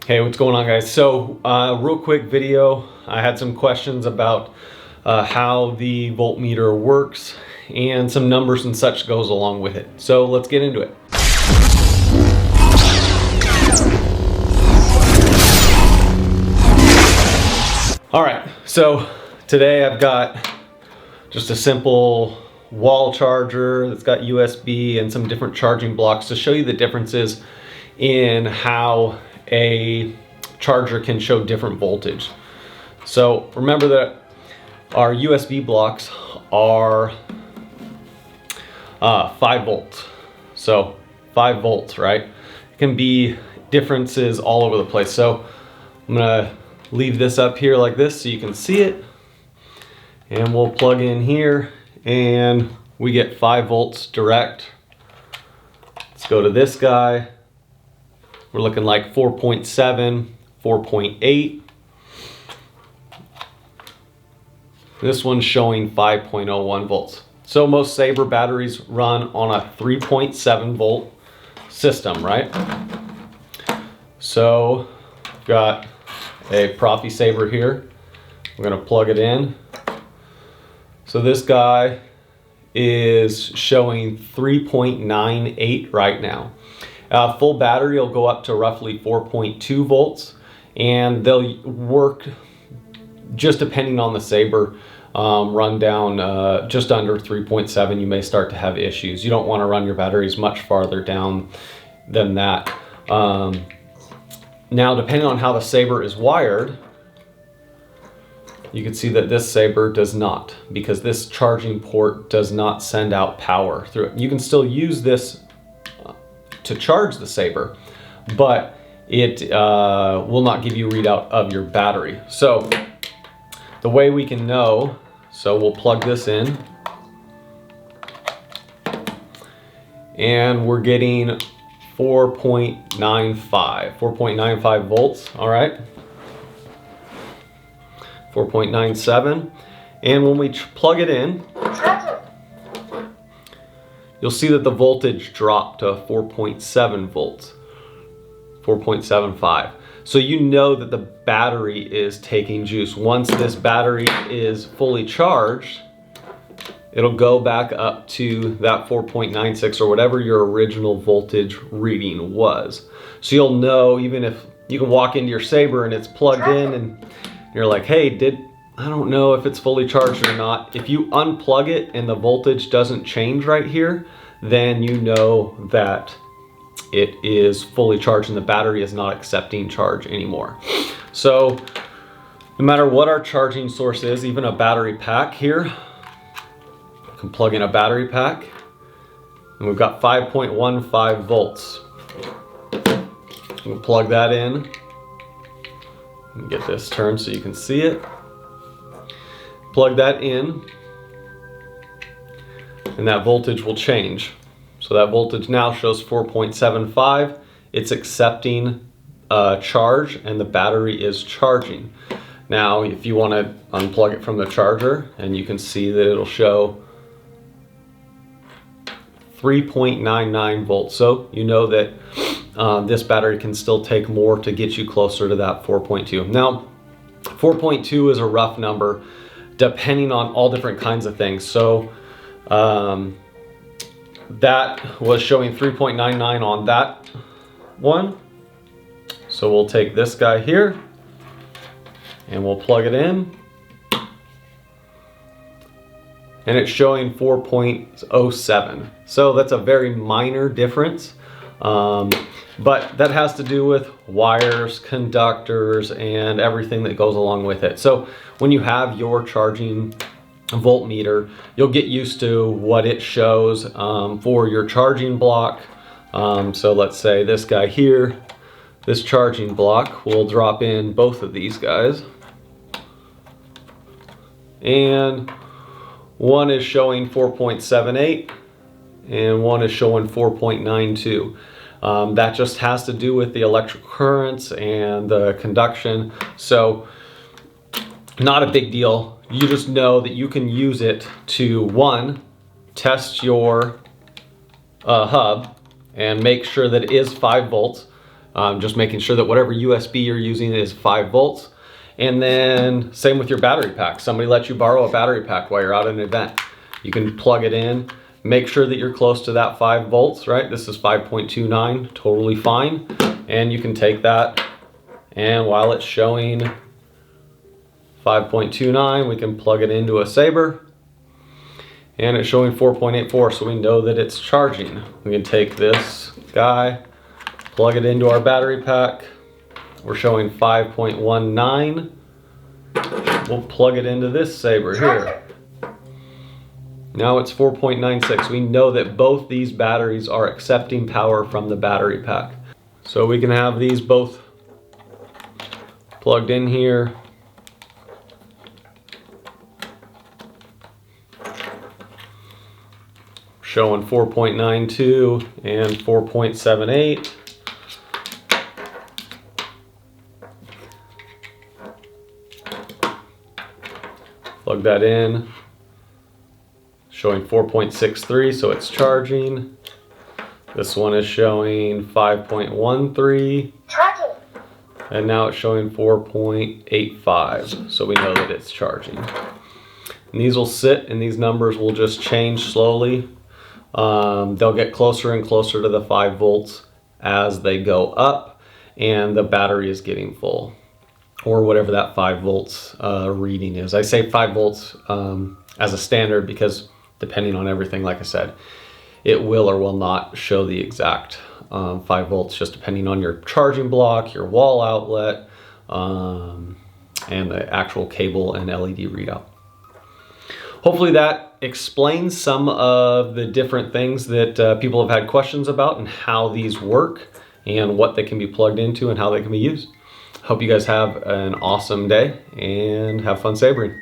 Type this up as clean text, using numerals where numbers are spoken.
Hey, what's going on, guys? So real quick video, I had some questions about how the voltmeter works and some numbers and such goes along with it. So let's get into it. All right, so today I've got just a simple wall charger that's got USB and some different charging blocks to show you the differences in how a charger can show different voltage. So remember that our USB blocks are 5 volts. So 5 volts, right? It can be differences all over the place. So I'm gonna leave this up here like this so you can see it. And we'll plug in here and we get 5 volts direct. Let's go to this guy. We're looking like 4.7, 4.8. This one's showing 5.01 volts. So most Saber batteries run on a 3.7 volt system, right? So I've got a Profi Saber here. We're gonna plug it in. So this guy is showing 3.98 right now. Full battery will go up to roughly 4.2 volts, and they'll work just depending on the Saber, run down just under 3.7. You may start to have issues. You don't want to run your batteries much farther down than that. Now, depending on how the Saber is wired, you can see that this Saber does not, because this charging port does not send out power through it. You can still use this to charge the Saber, but it will not give you a readout of your battery. So the way we can know, so we'll plug this in and we're getting 4.95 volts, all right? 4.97, and when we plug it in, you'll see that the voltage dropped to 4.7 volts, 4.75. So you know that the battery is taking juice. Once this battery is fully charged, it'll go back up to that 4.96 or whatever your original voltage reading was. So you'll know, even if you can walk into your Saber and it's plugged in and you're like, hey, I don't know if it's fully charged or not. If you unplug it and the voltage doesn't change right here, then you know that it is fully charged and the battery is not accepting charge anymore. So no matter what our charging source is, even a battery pack here, I can plug in a battery pack and we've got 5.15 volts. We'll plug that in and get this turned so you can see it. Plug that in and that voltage will change. So that voltage now shows 4.75. It's accepting charge and the battery is charging. Now, if you want to unplug it from the charger, and you can see that it'll show 3.99 volts. So you know that this battery can still take more to get you closer to that 4.2. Now, 4.2 is a rough number depending on all different kinds of things. So that was showing 3.99 on that one. So we'll take this guy here and we'll plug it in. And it's showing 4.07. So that's a very minor difference. But that has to do with wires, conductors, and everything that goes along with it. So when you have your charging voltmeter, you'll get used to what it shows for your charging block. So let's say this guy here, this charging block, will drop in both of these guys. And one is showing 4.78 and one is showing 4.92. That just has to do with the electric currents and the conduction. So not a big deal. You just know that you can use it to, one, test your hub and make sure that it is 5 volts. Just making sure that whatever USB you're using is 5 volts. And then same with your battery pack. Somebody lets you borrow a battery pack while you're out at an event. You can plug it in, make sure that you're close to that 5 volts, right? This is 5.29, totally fine. And you can take that, and while it's showing 5.29, we can plug it into a Saber, and it's showing 4.84, so we know that it's charging. We can take this guy, plug it into our battery pack. We're showing 5.19. We'll plug it into this Saber here. Now it's 4.96. We know that both these batteries are accepting power from the battery pack. So we can have these both plugged in here. Showing 4.92 and 4.78. Plug that in. Showing 4.63, so it's charging. This one is showing 5.13. Charging. And now it's showing 4.85, so we know that it's charging. And these will sit, and these numbers will just change slowly. They'll get closer and closer to the 5 volts as they go up, and the battery is getting full, or whatever that 5 volts reading is. I say 5 volts as a standard because depending on everything, like I said, it will or will not show the exact 5 volts, just depending on your charging block, your wall outlet, and the actual cable and LED readout. Hopefully that explains some of the different things that people have had questions about and how these work and what they can be plugged into and how they can be used. Hope you guys have an awesome day and have fun sabering.